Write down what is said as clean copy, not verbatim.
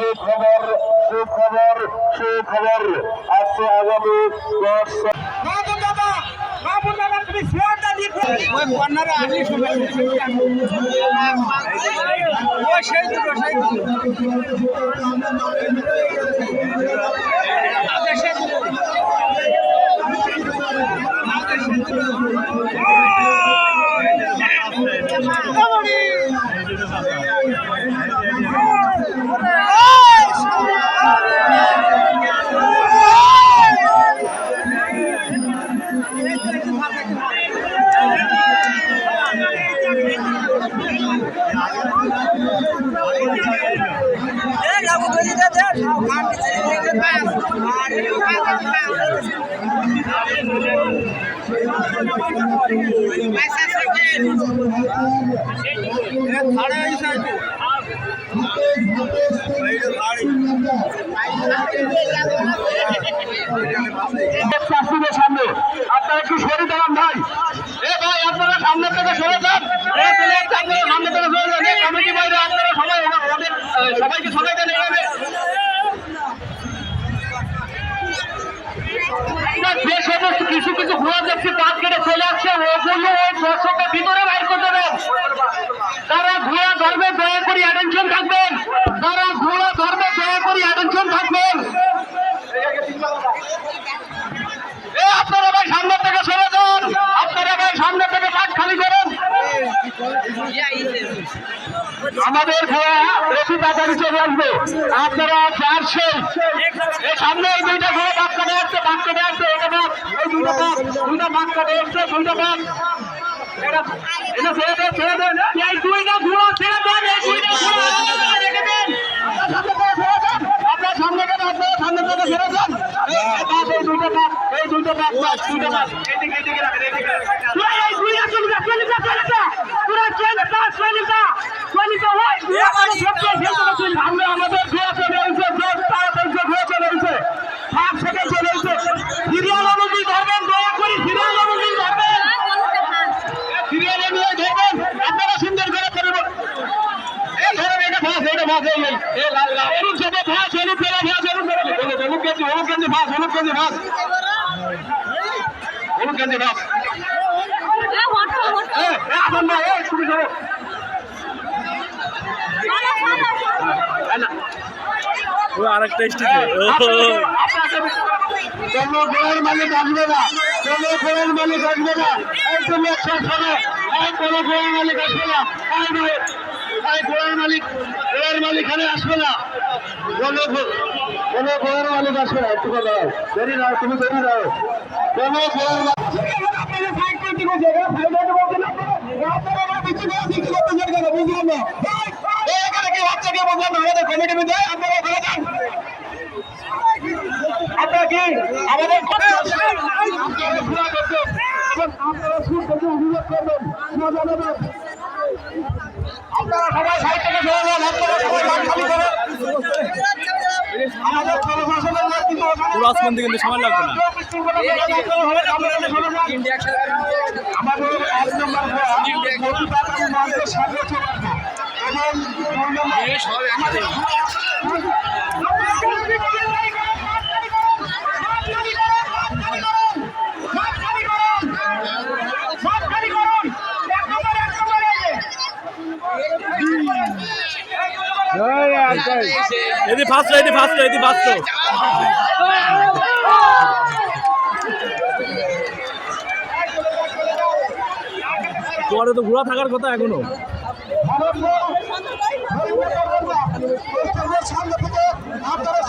সুখবর সুখবর সুখবর আজকে আগামী 400 সামনে আপনারা একটু সরে দাঁড়ান ভাই। ভাই আপনারা সামনে থেকে সরে যান, সামনে থেকে সরে যান। কমিটি বাইরে আপনারা সবাই সবাইকে সবাই দেন। যে সমস্ত কিছু কিছু ঘোরা যাচ্ছে পাঁচ কেটে চলে আসছে ওগুলো ওই দর্শকের ভিতরে বাইর করতে দেন। তারা ঘোড়া ধর্মে দয়া করি অ্যাটেনশন থাকবেন, তারা ঘোড়া ধর্মে দয়া করি অ্যাটেনশন থাকবেন। আপনারা ভাই সামনে থেকে সরে যান, আপনারা ভাই সামনে থেকে মাঠ খালি করেন। আমাদের ঘোড়া বেশি তাড়াতাড়ি চলে আসবে, আপনারা চারশো সামনে এই দুইটা ঘোড়া বাদ কাটে আসছে, বাদ কাটে আসছে, এটা বাদ, এই দুইটা বাদ, দুইটা বাদ কাটে আসছে, দুইটা বাদ। এটা ছেড়ে দেন, ছেড়ে দেন, এই দুইটা ঘোড়া ছেড়ে দেন, এই দুইটা ঘোড়া রেখে দেন। আপনার সামনে থেকে আপনারা সামনে থেকে সরে যান। এই দুইটা বাদ, এই দুইটা বাদ, দুইটা বাদ, এদিকে এদিকে রাখেন, এদিকে এই দুইটা চলে যা, চলে যা, চলে যা, পুরো চলে যা, চলে যা, চলে যা। ওই আমরা আমাদের ঘোড়া চলে এসেছে, ঘোড়া চলে এসেছে, 5 সেকেন্ড চলে এসেছে। সিরিয়াল অনুযায়ী ধরবেন, দয়া করে সিরিয়াল অনুযায়ী ধরবেন, সিরিয়াল অনুযায়ী ধরবেন। আপনারা সুন্দর করে করবেন। এই ধরেন, এটা ভাস, এটা ভাস, এই লাল লাল হলুদ সবে ভাস, হলুদ করে ভাস, হলুদ করে হলুদ গেঞ্জি, হলুদ গেঞ্জি ভাস, হলুদ গেঞ্জি ভাস, হলুদ গেঞ্জি ভাস। আসেন না, এই তুমি ধরো আরেকটা স্টিকে কোনো ঘোড়ার মালিক আসবে না, কোনো ঘোড়ার মালিক আসবে না, এই তুমি একসাথে শোনো, এই কোনো ঘোড়ার মালিক আসবে না, এই ঘোড়ার মালিক এখানে আসবে না, কোনো ঘোড়ার মালিক আসবে না। একটু কথা দেরি নাও, তুমি দেরি নাও, কোনো ঘোড়ার মালিক কমিটি বিদায় আপনারা ঘরে যান। আপনারা কি আমাদের আপনারা সবাই সাইড থেকে সরে যান, আপনারা সবাই মাঠ খালি করেন। আমাদের প্রশাসনের নেতৃত্ব কিন্তু সময় লাগবে না। আমাদের 1 নম্বর মঞ্চের সামনে চলে আসবো এবং এদি ফাস্ট, এদি ফাস্ট, এদি ফাস্ট। পরে তো ঘোড়া থাকার কথা এখনো। আপনারা